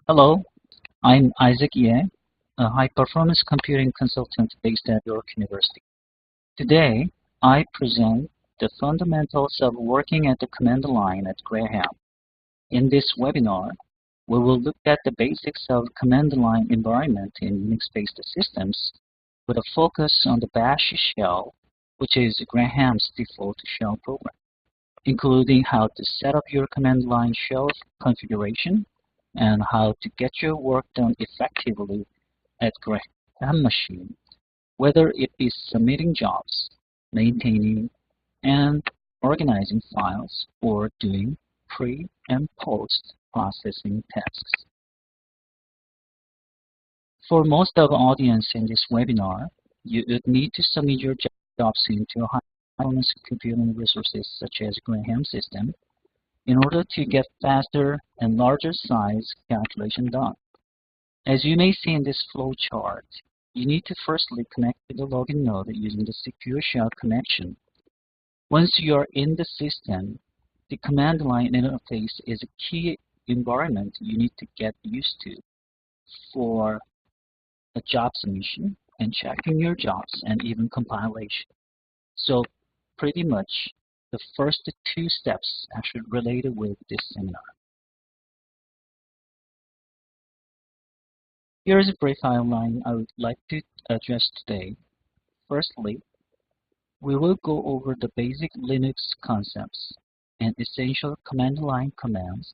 Hello, I'm Isaac Ye, a high-performance computing consultant based at York University. Today, I present the fundamentals of working at the command line at Graham. In this webinar, we will look at the basics of command line environment in Unix-based systems with a focus on the bash shell, which is Graham's default shell program, including how to set up your command line shell configuration and how to get your work done effectively at Graham machine, whether it be submitting jobs, maintaining and organizing files, or doing pre and post processing tasks. For most of the audience in this webinar, you would need to submit your jobs into high-performance computing resources such as Graham system in order to get faster and larger size calculation done. As you may see in this flow chart, you need to firstly connect to the login node using the secure shell connection. Once you are in the system, the command line interface is a key environment you need to get used to for a job submission and checking your jobs and even compilation. So pretty much the first two steps actually related with this seminar. Here is a brief outline I would like to address today. Firstly, we will go over the basic Linux concepts and essential command line commands.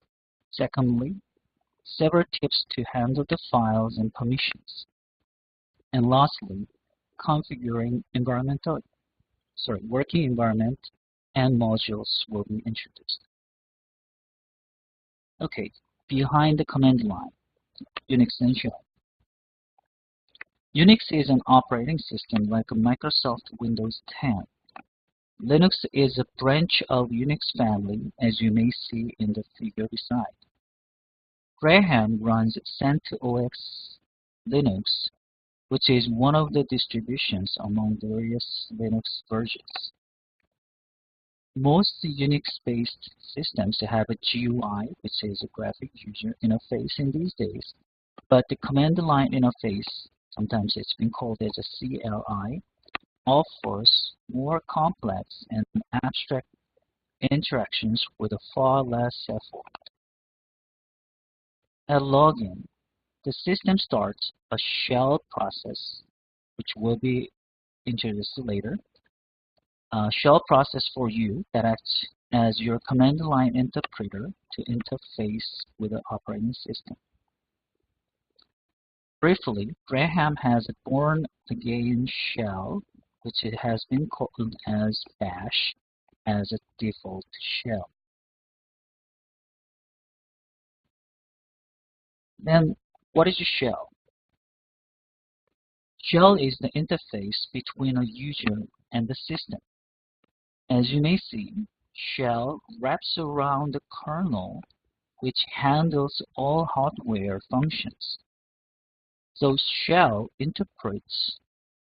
Secondly, several tips to handle the files and permissions. And lastly, configuring working environment and modules will be introduced. Okay, behind the command line, UNIX Shell. Unix is an operating system like Microsoft Windows 10. Linux is a branch of Unix family, as you may see in the figure beside. Graham runs CentOS Linux, which is one of the distributions among various Linux versions. Most Unix-based systems have a GUI, which is a graphic user interface in these days, but the command line interface, sometimes it's been called as a CLI, offers more complex and abstract interactions with a far less effort. At login, the system starts a shell process, which will be introduced later. A shell process for you that acts as your command line interpreter to interface with the operating system. Briefly, Graham has a born-again shell, which it has been called as bash as a default shell. Then, what is a shell? Shell is the interface between a user and the system. As you may see, shell wraps around the kernel, which handles all hardware functions. So shell interprets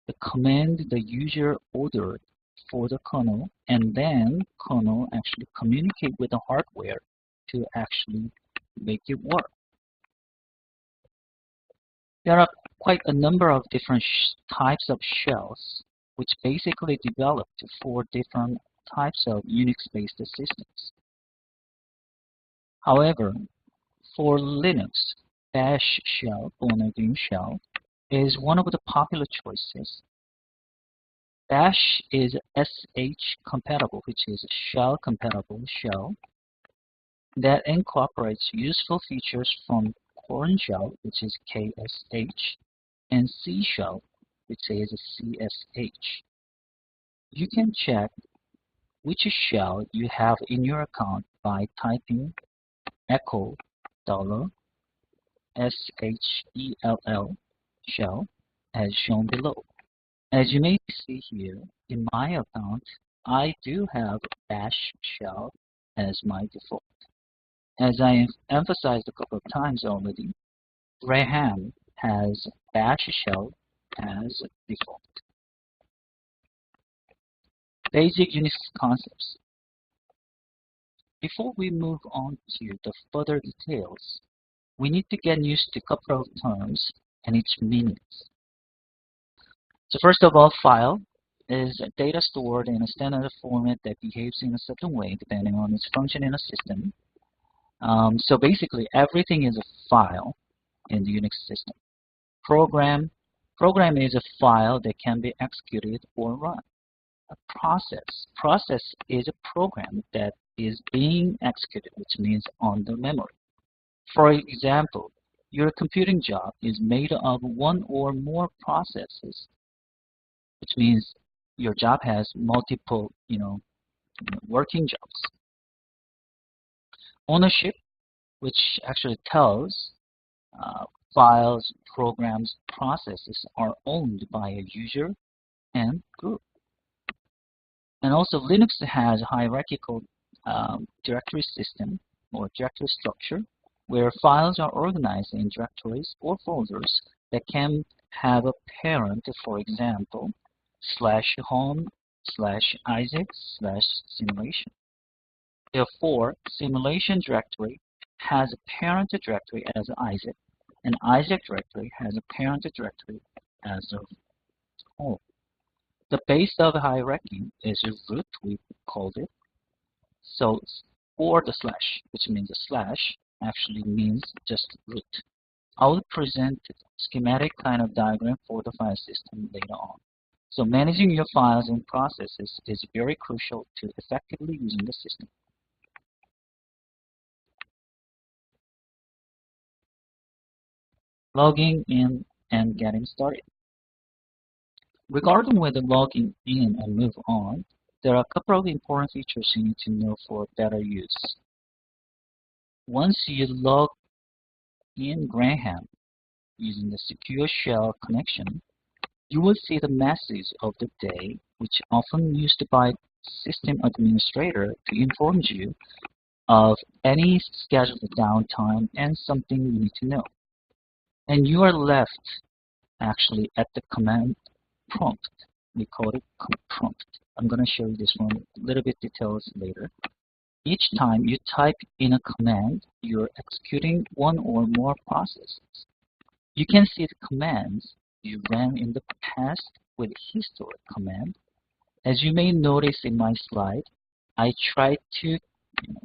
the command the user ordered for the kernel, and then kernel actually communicate with the hardware to actually make it work. There are quite a number of different types of shells, which basically developed for different types of Unix-based systems. However, for Linux, bash shell, born-again shell, is one of the popular choices. Bash is SH compatible, which is a shell compatible shell that incorporates useful features from Korn shell, which is KSH, and C shell, which is CSH. You can check which shell you have in your account by typing echo $SHELL shell as shown below. As you may see here, in my account, I do have bash shell as my default. As I emphasized a couple of times already, Graham has bash shell as default. Basic Unix concepts. Before we move on to the further details, we need to get used to a couple of terms and its meanings. So first of all, file is data stored in a standard format that behaves in a certain way depending on its function in a system. So basically, everything is a file in the Unix system. Program is a file that can be executed or run. A process is a program that is being executed, which means on the memory. For example, your computing job is made of one or more processes, which means your job has multiple, working jobs. Ownership, which actually tells files, programs, processes are owned by a user and group. And also Linux has a hierarchical directory system or directory structure where files are organized in directories or folders that can have a parent, for example, /home/isaac/simulation. Therefore, simulation directory has a parent directory as Isaac, and Isaac directory has a parent directory as of home. The base of the hierarchy is a root, we called it. So, or the slash, which means a slash, actually means just root. I will present a schematic kind of diagram for the file system later on. So managing your files and processes is very crucial to effectively using the system. Logging in and getting started. Regarding whether logging in and move on, there are a couple of important features you need to know for better use. Once you log in Graham using the secure shell connection, you will see the message of the day, which often used by system administrator to inform you of any scheduled downtime and something you need to know. And you are left actually at the command prompt. We call it prompt. I'm going to show you this one a little bit details later. Each time you type in a command, you're executing one or more processes. You can see the commands you ran in the past with historic command. As you may notice in my slide, I tried to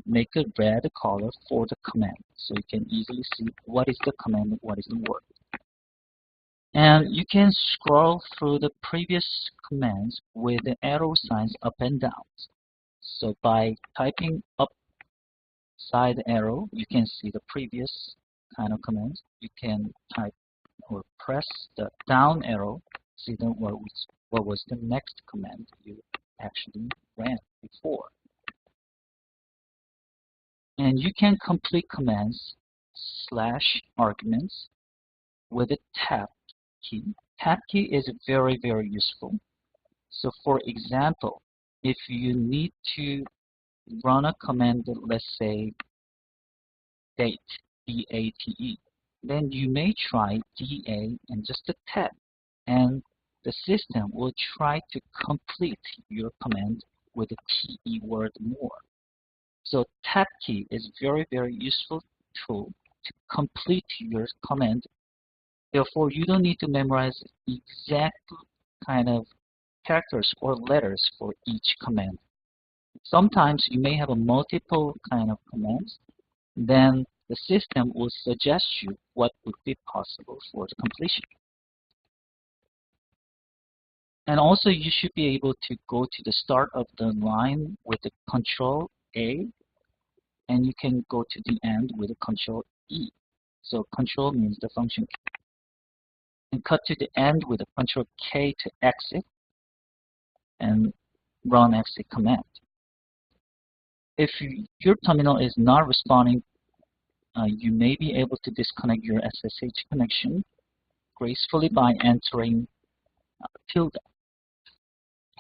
make a red color for the command so you can easily see what is the command and what is the word. And you can scroll through the previous commands with the arrow signs up and down. So by typing up side arrow, you can see the previous kind of commands. You can type or press the down arrow, see what was the next command you actually ran before. And you can complete commands /arguments with a tab key. Tab key is very, very useful. So for example, if you need to run a command, let's say date, D-A-T-E, then you may try DA and just a tab, and the system will try to complete your command with a TE word more. So tab key is very, very useful tool to complete your command. Therefore, you don't need to memorize exact kind of characters or letters for each command. Sometimes you may have a multiple kind of commands. Then the system will suggest you what would be possible for the completion. And also you should be able to go to the start of the line with the Control A, and you can go to the end with the Control E. So Control means the function key. And cut to the end with the Control K to exit and run exit command. If your terminal is not responding, you may be able to disconnect your SSH connection gracefully by entering tilde,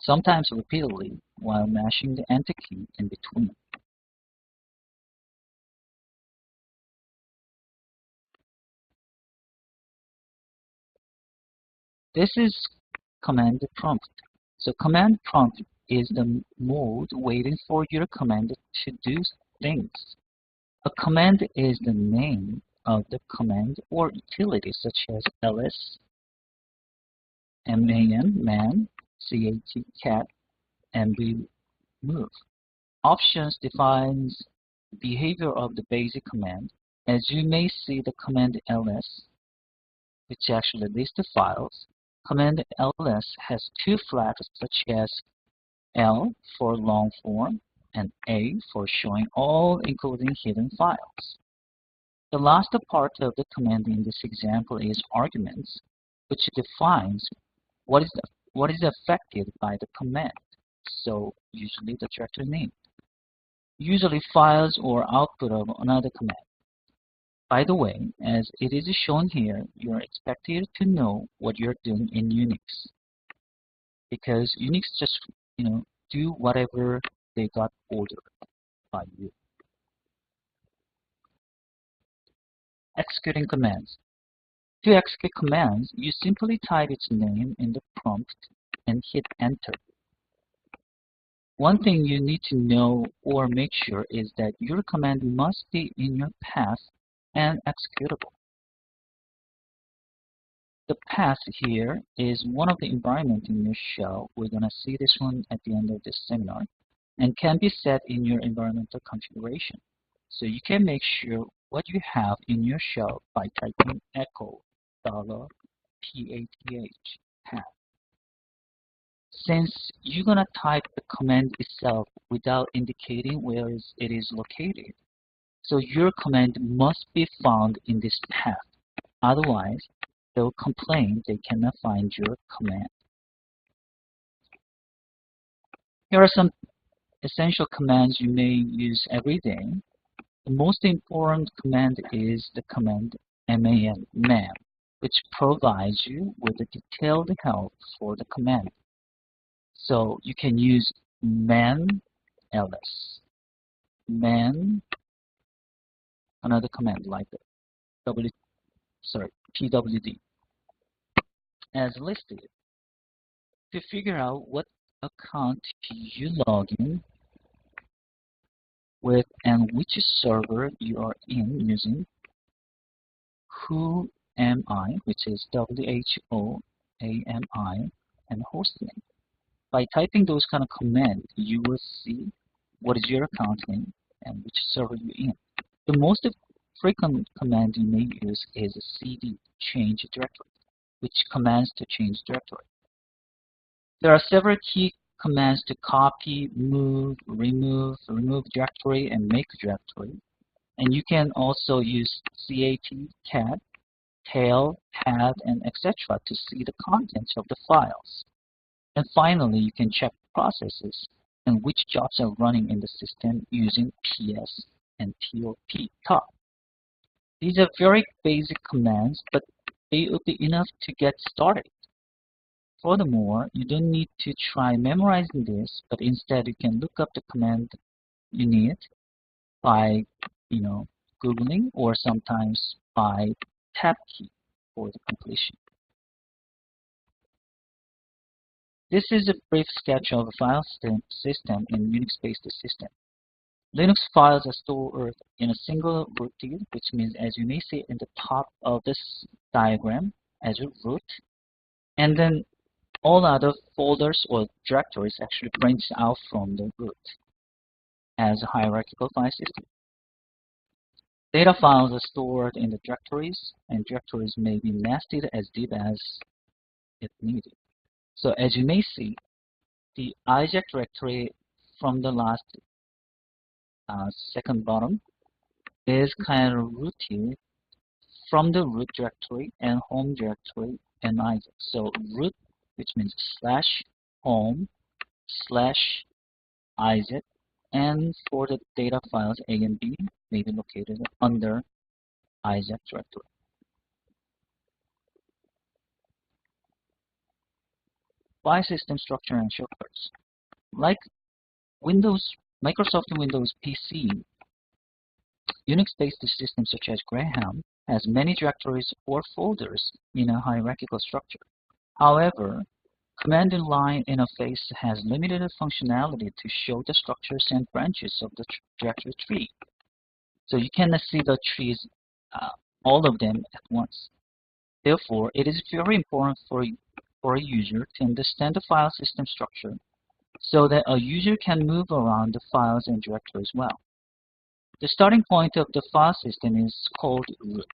sometimes repeatedly while mashing the enter key in between. This is command prompt. So command prompt is the mode waiting for your command to do things. A command is the name of the command or utility such as ls, man, cat, and move. Options defines behavior of the basic command. As you may see, the command ls, which actually lists the files, command ls has two flags such as L for long form and A for showing all including hidden files. The last part of the command in this example is arguments, which defines what is affected by the command. So usually the directory name, usually files or output of another command. By the way, as it is shown here, you are expected to know what you're doing in Unix, because Unix just do whatever they got ordered by you. Executing commands. To execute commands, you simply type its name in the prompt and hit enter. One thing you need to know or make sure is that your command must be in your path and executable. The path here is one of the environment in your shell. We're going to see this one at the end of this seminar, and can be set in your environmental configuration. So you can make sure what you have in your shell by typing echo $path. Since you're going to type the command itself without indicating where it is located, so your command must be found in this path. Otherwise, they'll complain they cannot find your command. Here are some essential commands you may use every day. The most important command is the command man, which provides you with a detailed help for the command. So you can use man ls, man, another command like pwd, as listed. To figure out what account you log in with and which server you are in using who am I, which is WHOAMI, and hostname. By typing those kind of commands, you will see what is your account name and which server you're in. The most frequent command you may use is cd, change directory, which commands to change directory. There are several key commands to copy, move, remove directory, and make directory. And you can also use cat, tail, pad, and etc. to see the contents of the files. And finally, you can check processes and which jobs are running in the system using ps and top. These are very basic commands, but they would be enough to get started. Furthermore, you don't need to try memorizing this, but instead you can look up the command you need by Googling, or sometimes by tab key for the completion. This is a brief sketch of a file system in Unix-based system. Linux files are stored in a single root, which means, as you may see in the top of this diagram, as a root, and then all other folders or directories actually branch out from the root as a hierarchical file system. Data files are stored in the directories, and directories may be nested as deep as it needed. So as you may see, the IJAC directory from the last second bottom is kind of rooted from the root directory and home directory and IJAC. So root, which means /home /IJAC, and for the data files A and B may be located under IJAC directory. File system structure and shortcuts. Like Microsoft Windows PC, Unix-based systems such as Graham has many directories or folders in a hierarchical structure. However, command line interface has limited functionality to show the structures and branches of the directory tree. So you cannot see the trees all of them at once. Therefore, it is very important for a user to understand the file system structure so that a user can move around the files and directories well. The starting point of the file system is called root,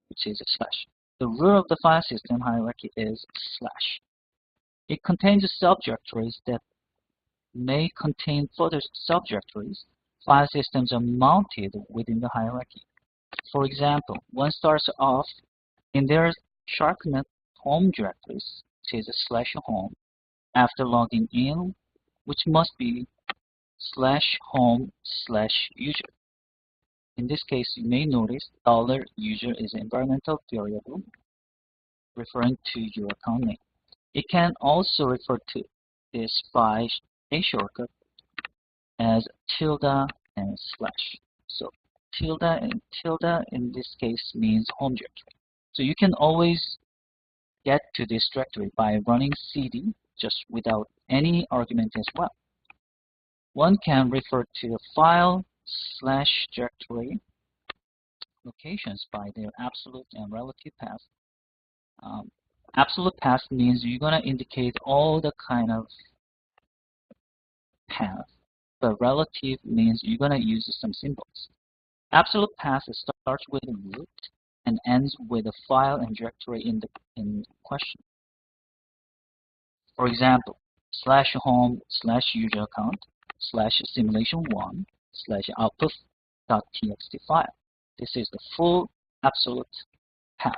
which is a slash. The root of the file system hierarchy is slash. It contains subdirectories that may contain further subdirectories. File systems are mounted within the hierarchy. For example, one starts off in their shortcut home directories, which is a slash home, after logging in, which must be slash home slash user. In this case, you may notice $user is an environmental variable referring to your account name. It can also refer to this by a shortcut as tilde and slash. So tilde and tilde in this case means home directory. So you can always get to this directory by running cd just without any argument as well. One can refer to a file slash directory locations by their absolute and relative path. Absolute path means you're going to indicate all the kind of path, but relative means you're going to use some symbols. Absolute path starts with a root and ends with a file and directory in question. For example, slash home slash user account slash simulation1 slash output.txt file. This is the full absolute path.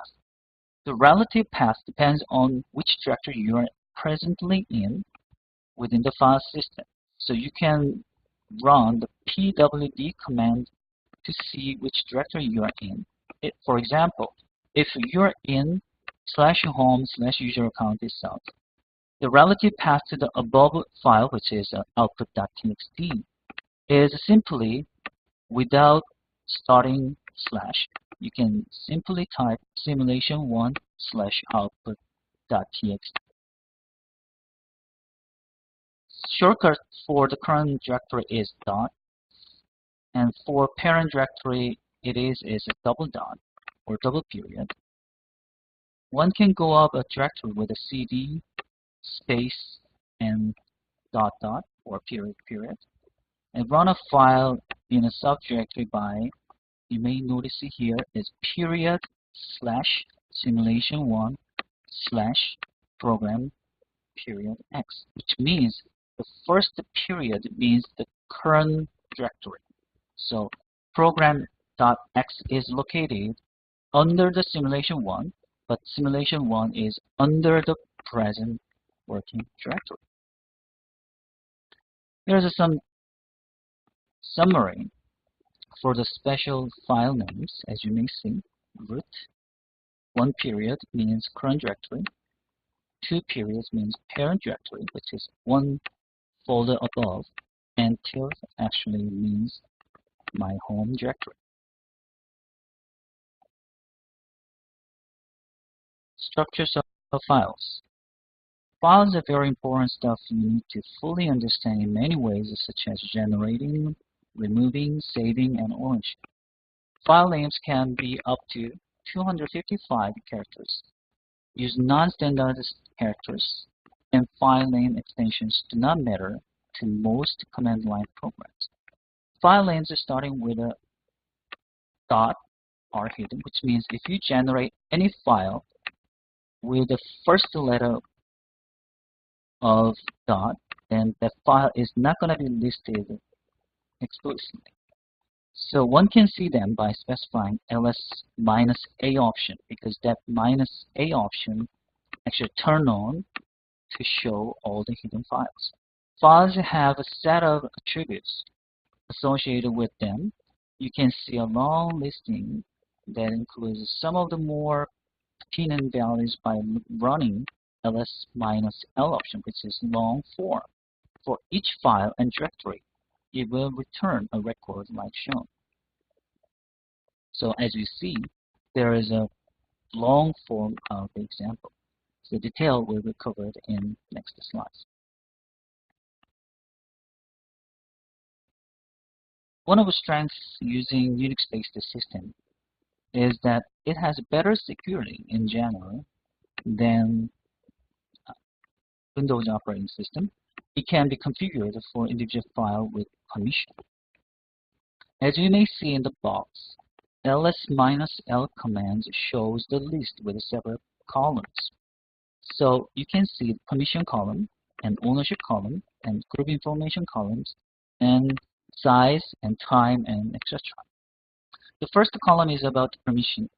The relative path depends on which directory you are presently in within the file system. So you can run the pwd command to see which directory you are in. For example, if you're in slash home slash user account itself, the relative path to the above file, which is output.txt, is simply without starting slash. You can simply type simulation1 slash output.txt. Shortcut for the current directory is dot, and for parent directory it is a double dot or double period. One can go up a directory with a cd space and dot dot or period period and run a file in a subdirectory by, you may notice it here is period slash simulation1 slash program period x, which means the first period means the current directory. So program.x is located under the simulation1, but simulation1 is under the present working directory. Here's some summary for the special file names. As you may see, root, 1 period means current directory, 2 periods means parent directory, which is 1 folder above, and tilde actually means my home directory. Structures of files. Files are very important stuff you need to fully understand in many ways, such as generating, removing, saving, and origin. File names can be up to 255 characters. Use non-standard characters, and file name extensions do not matter to most command line programs. File names starting with a dot are hidden, which means if you generate any file with the first letter of dot, then that file is not going to be listed explicitly. So one can see them by specifying ls-a option, because that -a option actually turn on to show all the hidden files. Files have a set of attributes associated with them. You can see a long listing that includes some of the more pertinent values by running ls-l option, which is long form. For each file and directory, it will return a record like shown. So as you see, there is a long form of the example. The detail will be covered in next slides. One of the strengths using UNIX-based system is that it has better security in general than Windows operating system. It can be configured for individual file with permission. As you may see in the box, ls-l commands shows the list with several columns. So you can see the permission column and ownership column and group information columns and size and time and etc. The first column is about permission,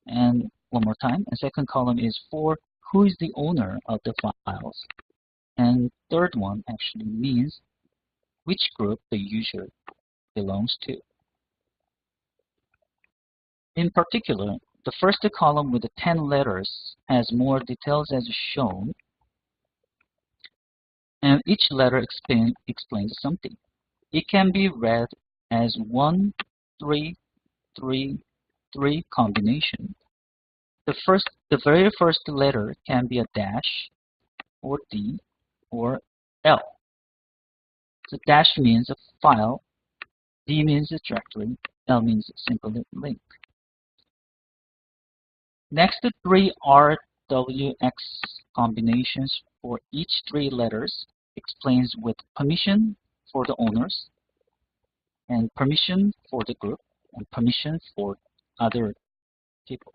and one more time, and second column is for who is the owner of the files, and third one actually means which group the user belongs to. In particular, the first column with the 10 letters has more details as shown, and each letter explains something. It can be read as 1, 3, 3, 3 combination. The very first letter can be a dash, or D, or L. So dash means a file, D means a directory, L means simple link. Next, the 3 RWX combinations for each 3 letters explains with permission for the owners, and permission for the group, and permission for other people.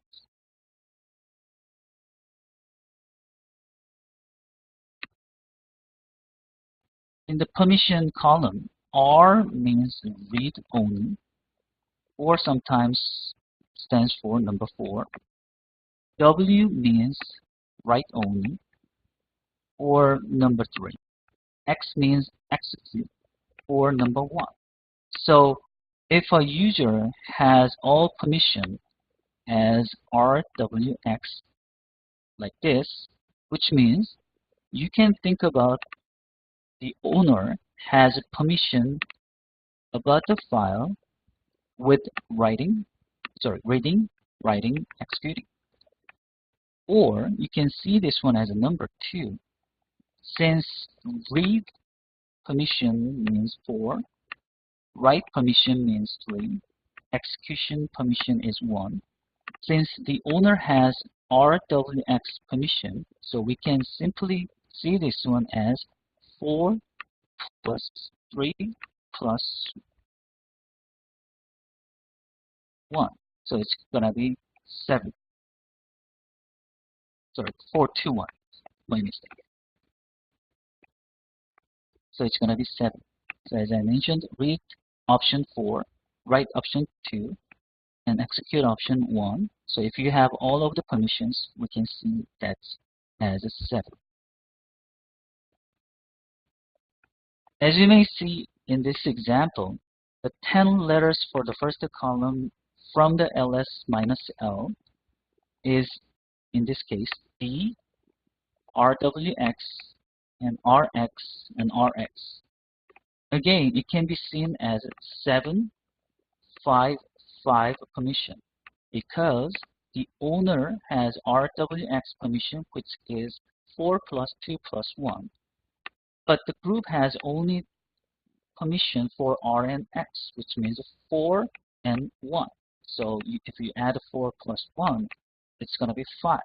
In the permission column, R means read only, or sometimes stands for number 4. W means write only, or number 3. X means execute, or number 1. So if a user has all permission as RWX like this, which means you can think about the owner has permission about the file with reading, writing, executing. Or you can see this one as a number 2. Since read permission means 4, write permission means 3, execution permission is 1. Since the owner has RWX permission, so we can simply see this one as 4 plus 3 plus 1. So it's going to be 7. Sorry, 4, 2, 1. My mistake. So it's going to be 7. So as I mentioned, read option 4, write option 2, and execute option 1. So if you have all of the permissions, we can see that's as a 7. As you may see in this example, the 10 letters for the first column from the ls-l is, in this case, D, RWX, and RX, and RX. Again, it can be seen as 7, 5, 5 permission because the owner has RWX permission, which is 4 plus 2 plus 1. But the group has only permission for R and X, which means 4 and 1. So if you add 4 plus 1, it's going to be 5.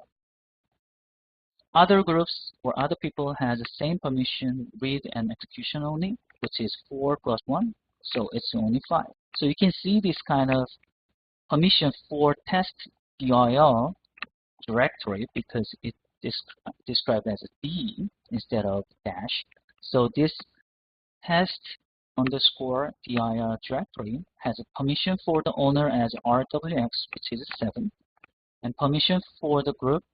Other groups or other people has the same permission, read and execution only, which is 4 plus 1, so it's only 5. So you can see this kind of permission for test DIR directory because it is described as a D instead of dash. So this test underscore dir directory has a permission for the owner as RWX, which is 7, and permission for the group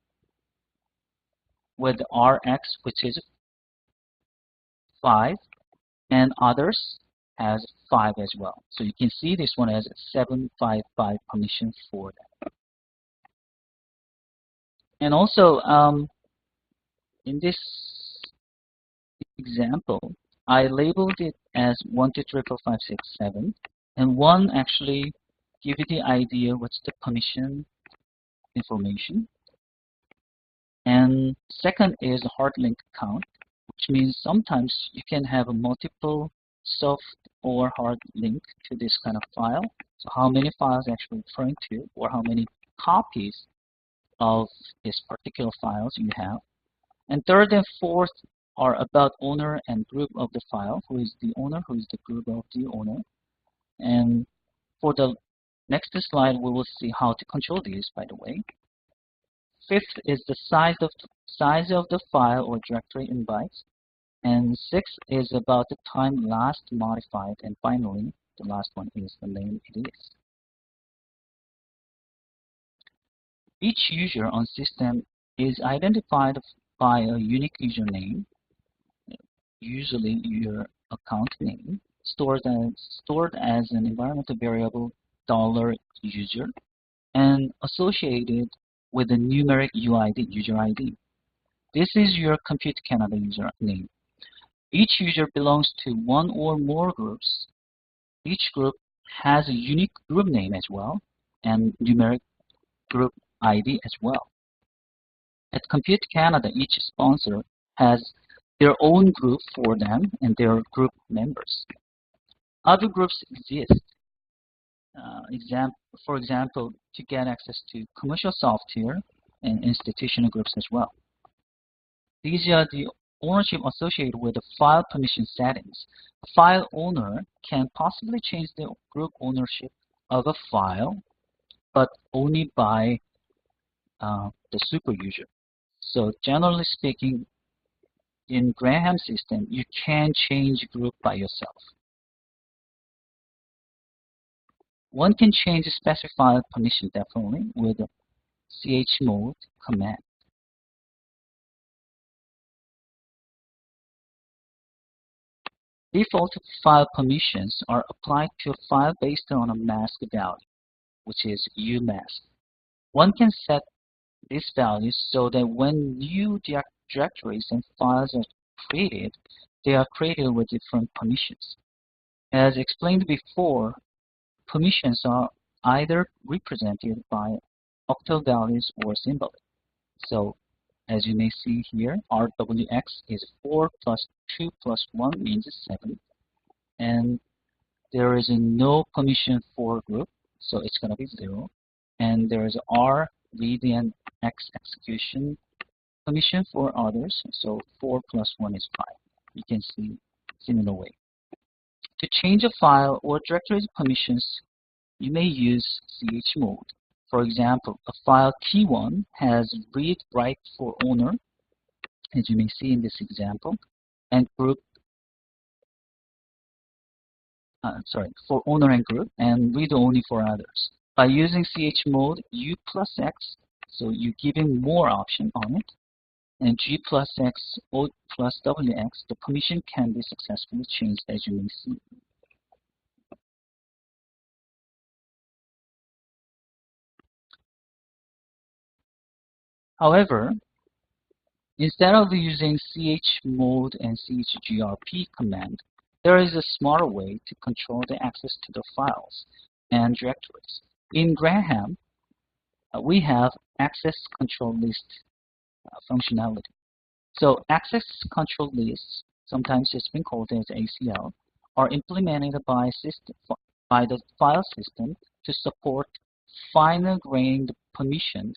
with RX, which is 5, and others has 5 as well. So you can see this one as 755 permission for that. And also, in this example, I labeled it as 1, 2, 3, 4, 5, 6, 7. And 1 actually give you the idea what's the permission information. And second is hard link count, which means sometimes you can have a multiple soft or hard link to this kind of file. So how many files actually referring to, or how many copies of this particular files you have. And third and fourth are about owner and group of the file. Who is the owner? Who is the group of the owner? And for the next slide, we will see how to control these, by the way. Fifth is the size of the file or directory in bytes. And sixth is about the time last modified. And finally, the last one is the name it is. Each user on system is identified by a unique username, usually your account name, stored as an environmental variable $user, and associated with a numeric UID, user ID. This is your Compute Canada user name. Each user belongs to one or more groups. Each group has a unique group name as well, and numeric group ID as well. At Compute Canada, each sponsor has their own group for them and their group members. Other groups exist. For example, to get access to commercial software and institutional groups as well. These are the ownership associated with the file permission settings. A file owner can possibly change the group ownership of a file, but only by the super user. So generally speaking, in Graham system, you can change group by yourself. One can change the specified permission definitely with a chmod command. Default file permissions are applied to a file based on a mask value, which is umask. One can set these values so that when new directories and files are created, they are created with different permissions. As explained before, permissions are either represented by octal values or symbolic. So, as you may see here, RWX is 4 plus 2 plus 1 means 7. And there is no permission for group, so it's going to be 0. And there is R, read, and X execution permission for others, so 4 plus 1 is 5. You can see similar way. To change a file or directory's permissions, you may use chmod. For example, a file T1 has read-write for owner, as you may see in this example, and group, for owner and group, and read-only for others. By using chmod U plus X, so you're giving more option on it, and G plus X, O plus WX, the permission can be successfully changed, as you may see. However, instead of using chmod and chgrp command, there is a smarter way to control the access to the files and directories. In Graham, we have access control list functionality. So access control lists, sometimes it's been called as ACL, are implemented by the file system to support finer-grained permissions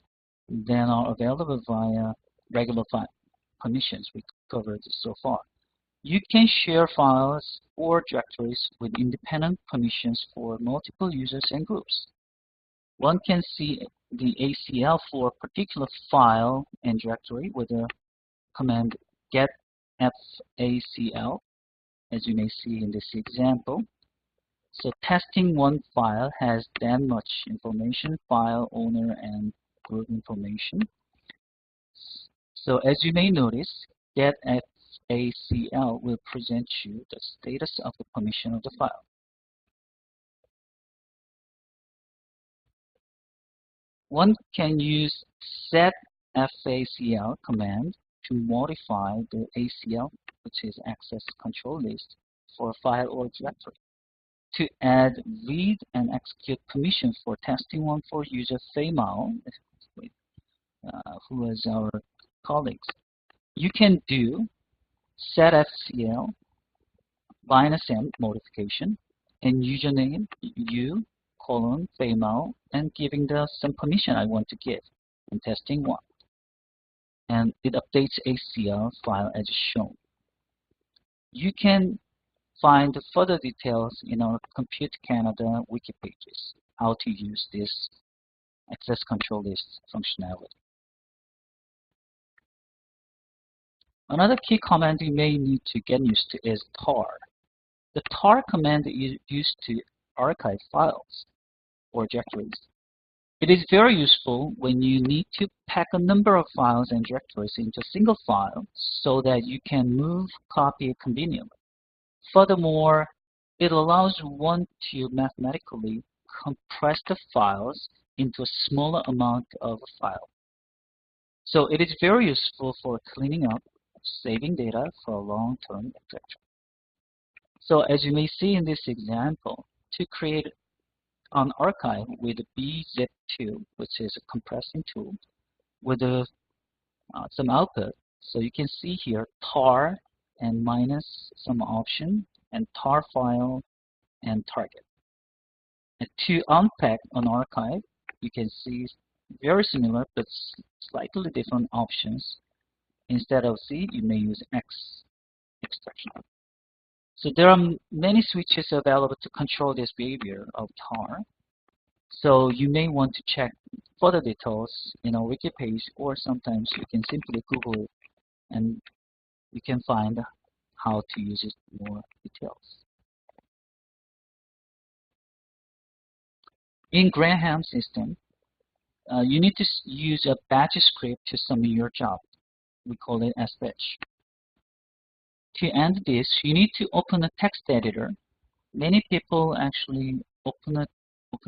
than are available via regular file permissions we covered so far. You can share files or directories with independent permissions for multiple users and groups. One can see the ACL for a particular file and directory with a command get facl, as you may see in this example. So testing one file has that much information, file, owner, and group information. So as you may notice, get facl will present you the status of the permission of the file. One can use setacl command to modify the ACL, which is access control list, for a file or directory. To add read and execute permission for testing one for user Fei Mao, who is our colleagues, you can do setfcl -m modification and username u /famou and giving some permission I want to give in testing 1. And it updates ACL file as shown. You can find further details in our Compute Canada wiki pages, how to use this access control list functionality. Another key command you may need to get used to is tar. The tar command is used to archive files or directories. It is very useful when you need to pack a number of files and directories into a single file so that you can move, copy it conveniently. Furthermore, it allows one to mathematically compress the files into a smaller amount of a file. So it is very useful for cleaning up, saving data for a long-term, etc. So as you may see in this example, to create an archive with bzip2, which is a compressing tool, with some output. So you can see here tar and minus some option and tar file and target. And to unpack an archive, you can see very similar but slightly different options. Instead of C, you may use X extraction. So there are many switches available to control this behavior of tar. So you may want to check further details in our wiki page, or sometimes you can simply Google it and you can find how to use it more details. In Graham system, you need to use a batch script to submit your job. We call it as batch. To end this, you need to open a text editor. Many people actually open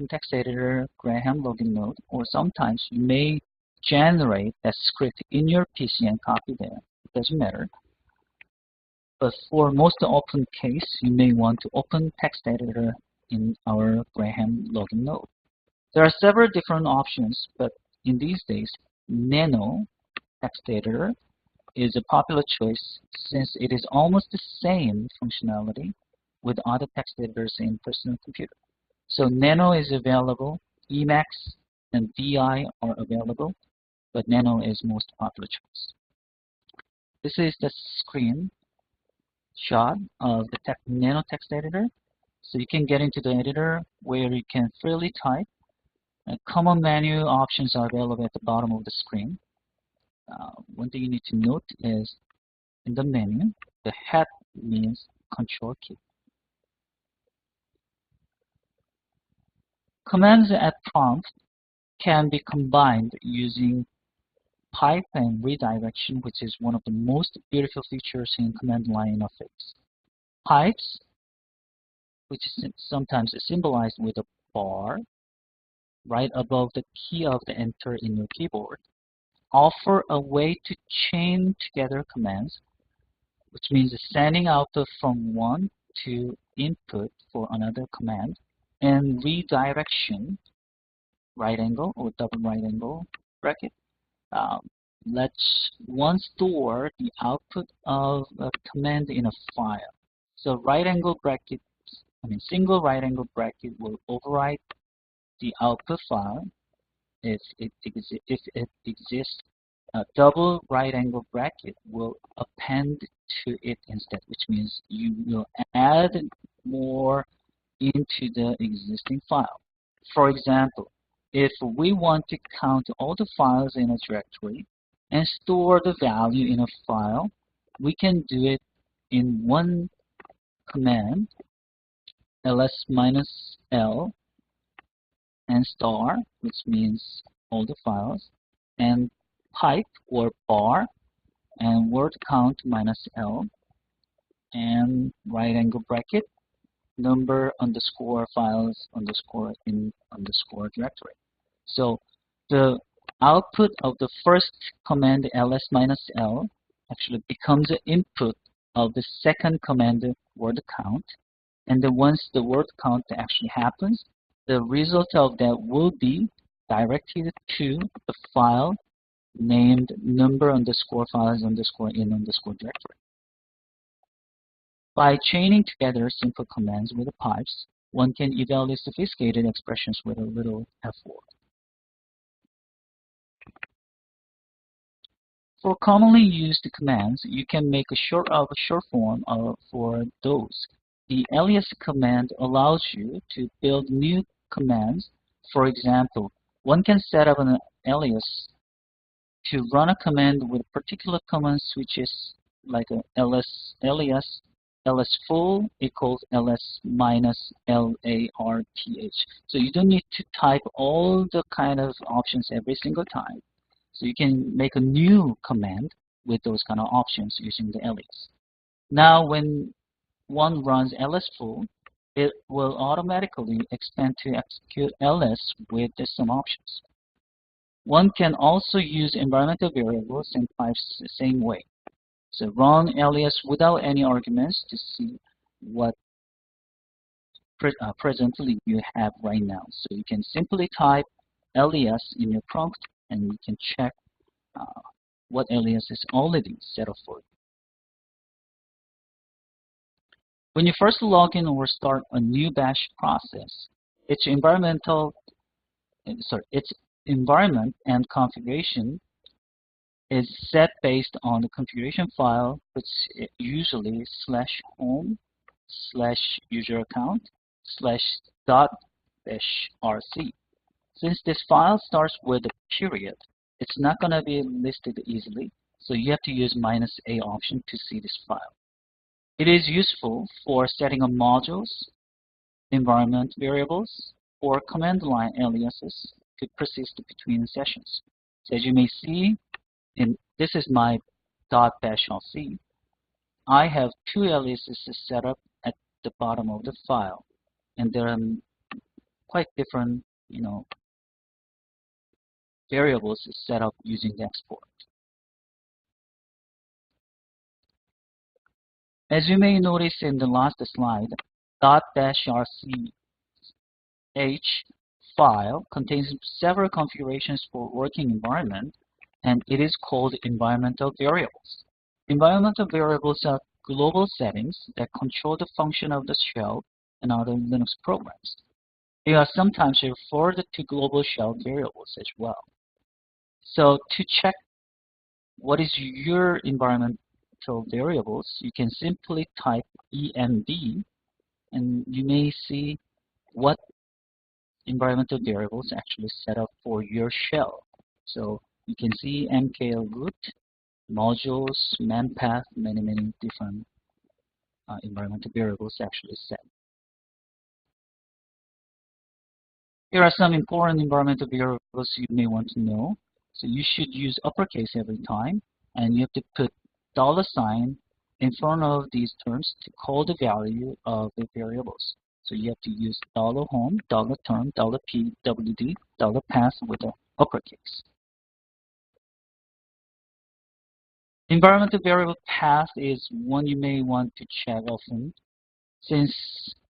text editor, Graham login node, or sometimes you may generate that script in your PC and copy there. It doesn't matter. But for most open case, you may want to open text editor in our Graham login node. There are several different options, but in these days, nano text editor is a popular choice since it is almost the same functionality with other text editors in personal computer. So nano is available, Emacs and VI are available, but nano is most popular choice. This is the screen shot of the nano text editor. So you can get into the editor where you can freely type. Common menu options are available at the bottom of the screen. One thing you need to note is in the menu, the head means control key. Commands at prompt can be combined using pipe and redirection, which is one of the most beautiful features in command line interface. Pipes, which is sometimes symbolized with a bar right above the key of the enter in your keyboard, offer a way to chain together commands, which means sending output from one to input for another command, and redirection, right angle or double right angle bracket, lets one store the output of a command in a file. So right angle bracket, single right angle bracket will override the output file if it exists. Double right angle bracket will append to it instead, which means you will add more into the existing file. For example, if we want to count all the files in a directory and store the value in a file, we can do it in one command, ls-l and star, which means all the files, and pipe or bar and word count minus L and right angle bracket number underscore files underscore in underscore directory. So the output of the first command ls minus L actually becomes the input of the second command word count, and then once the word count actually happens, the result of that will be directed to the file named number underscore files underscore in underscore directory. By chaining together simple commands with the pipes, one can evaluate sophisticated expressions with a little effort. For commonly used commands, you can make a short form for those. The alias command allows you to build new commands. For example, one can set up an alias to run a command with particular command switches like a alias ls full equals ls minus larth. So you don't need to type all the kind of options every single time. So you can make a new command with those kind of options using the alias. Now when one runs ls full, it will automatically expand to execute ls with some options. One can also use environmental variables and pipes the same way. So run alias without any arguments to see what presently you have right now. So you can simply type alias in your prompt and you can check what alias is already set up for you. When you first log in or start a new bash process, its environment and configuration is set based on the configuration file, which is usually /home/user-account/.bashrc. Since this file starts with a period, it's not going to be listed easily, so you have to use -a option to see this file. It is useful for setting up modules, environment variables, or command line aliases to persist between sessions. So as you may see, this is my .bashrc. I have two aliases set up at the bottom of the file, and there are quite different, variables set up using the export. As you may notice in the last slide, .bashrc file contains several configurations for working environment, and it is called environmental variables. Environmental variables are global settings that control the function of the shell and other Linux programs. They are sometimes referred to global shell variables as well. So to check what is your environmental variables, you can simply type env, and you may see what environmental variables actually set up for your shell. So you can see mkl-root, modules, manpath, many different environmental variables actually set. Here are some important environmental variables you may want to know. So you should use uppercase every time, and you have to put $sign in front of these terms to call the value of the variables. So you have to use $home, $term, $p, $wd, $path with the uppercase. Environmental variable path is one you may want to check often, since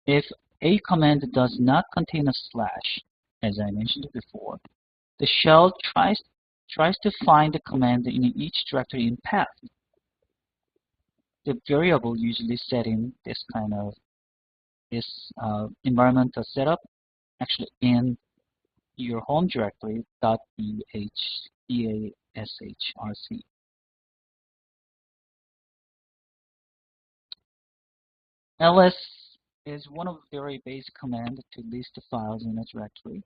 if a command does not contain a slash, as I mentioned before, the shell tries to find the command in each directory in path. The variable usually set in this kind of environmental setup actually in your home directory .bashrc. ls is one of the very basic commands to list the files in a directory.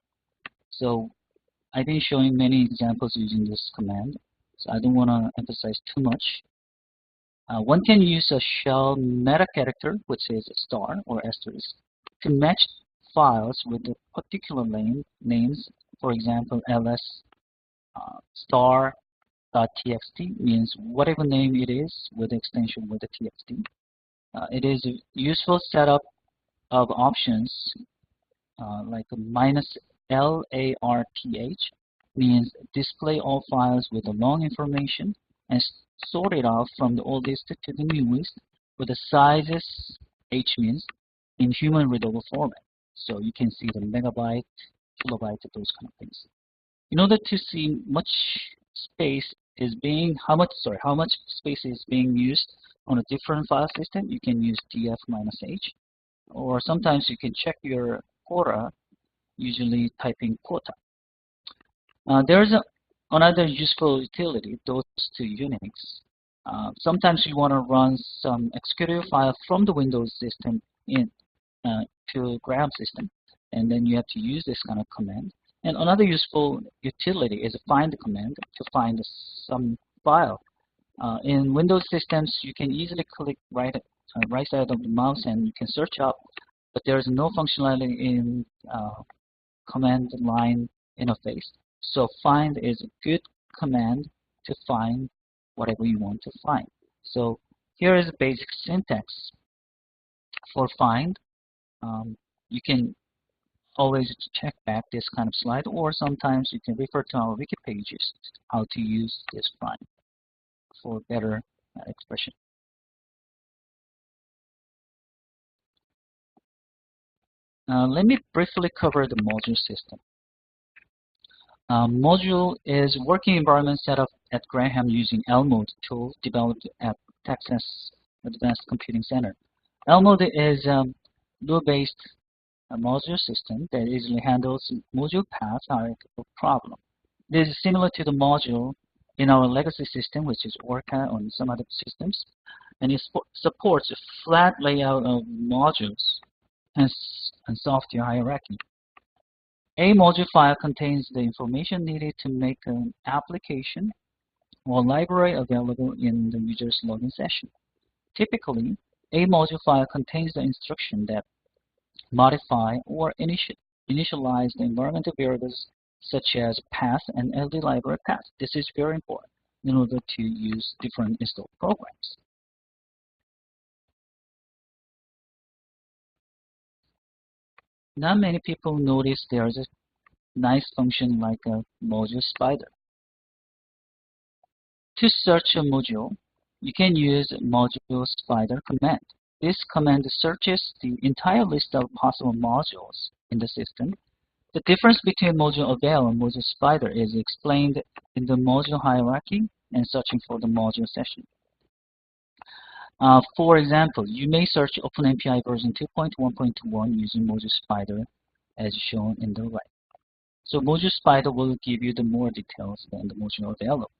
So I've been showing many examples using this command, so I don't want to emphasize too much. One can use a shell meta character, which is a star or asterisk, to match files with the particular names. For example, ls star.txt means whatever name it is with the extension with the txt. It is a useful setup of options like a -larth means display all files with the long information and sort it out from the oldest to the newest with the sizes h means in human readable format. So you can see the megabyte, kilobyte, those kind of things. In order to see how much space is being used on a different file system, you can use df-h. or sometimes you can check your quota, usually typing quota. There's another useful utility, those to Unix. Sometimes you want to run some executable file from the Windows system in to grab system, and then you have to use this kind of command. And another useful utility is a find command to find some file. In Windows systems, you can easily click right side of the mouse and you can search up, but there is no functionality in command line interface. So find is a good command to find whatever you want to find. So here is a basic syntax for find. You can always check back this kind of slide, or sometimes you can refer to our wiki pages how to use this find for better expression. Let me briefly cover the module system. Module is working environment set up at Graham using LMOD tool developed at Texas Advanced Computing Center. LMOD is a Lua-based module system that easily handles module path hierarchical problem. This is similar to the module in our legacy system, which is Orca on some other systems, and it supports a flat layout of modules and software hierarchy. A module file contains the information needed to make an application or library available in the user's login session. Typically, a module file contains the instruction that modify or initialize the environmental variables such as path and LD library path. This is very important in order to use different installed programs. Not many people notice there is a nice function like a module spider. To search a module, you can use module spider command. This command searches the entire list of possible modules in the system. The difference between module avail and module spider is explained in the module hierarchy and searching for the module session. For example, you may search OpenMPI version 2.1.1 using module spider as shown in the right. So module spider will give you the more details than the module available.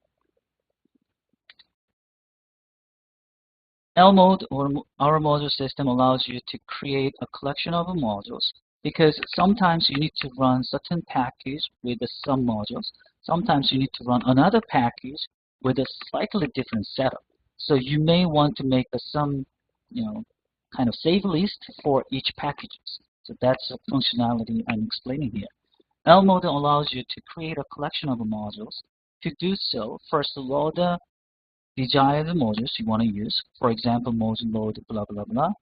LMOD, or our module system, allows you to create a collection of modules because sometimes you need to run certain package with some modules. Sometimes you need to run another package with a slightly different setup. So you may want to make some, kind of save list for each packages. So that's the functionality I'm explaining here. LMOD allows you to create a collection of modules. To do so, first load the desired modules you want to use. For example, module load blah blah blah.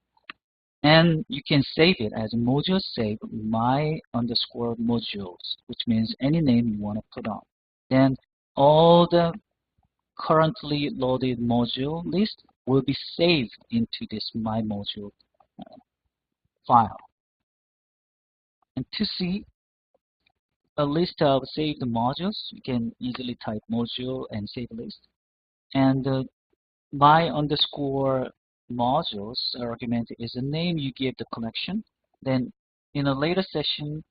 And you can save it as module save my underscore modules, which means any name you want to put on. Then all the currently loaded module list will be saved into this my module file. And to see a list of saved modules, you can easily type module and save list. And my underscore modules argument is the name you give the collection. Then in a later session,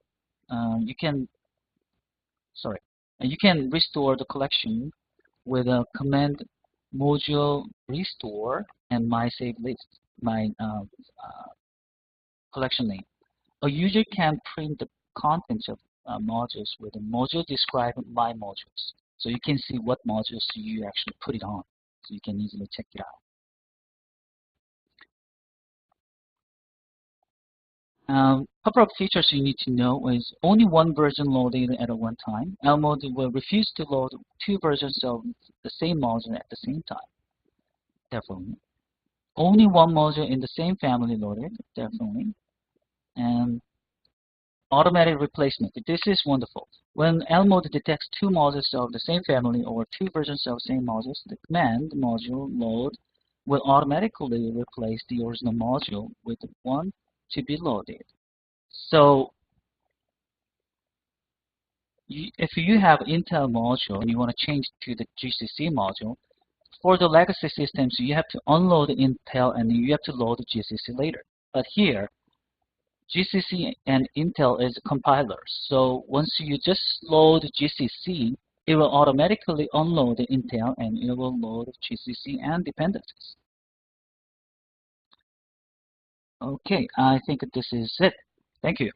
you can restore the collection with a command module restore and my save list, my collection name. A user can print the contents of modules with a module describe my modules. So you can see what modules you actually put it on. So you can easily check it out. Couple of features you need to know is only one version loaded at one time. LMOD will refuse to load two versions of the same module at the same time. Definitely. Only one module in the same family loaded. Definitely. And automatic replacement. This is wonderful. When LMOD detects two modules of the same family or two versions of same modules, the command module load will automatically replace the original module with one to be loaded. So if you have Intel module and you want to change to the GCC module, for the legacy systems, you have to unload Intel and you have to load the GCC later. But here, GCC and Intel is compilers. So once you just load GCC, it will automatically unload the Intel and it will load GCC and dependencies. Okay, I think this is it. Thank you.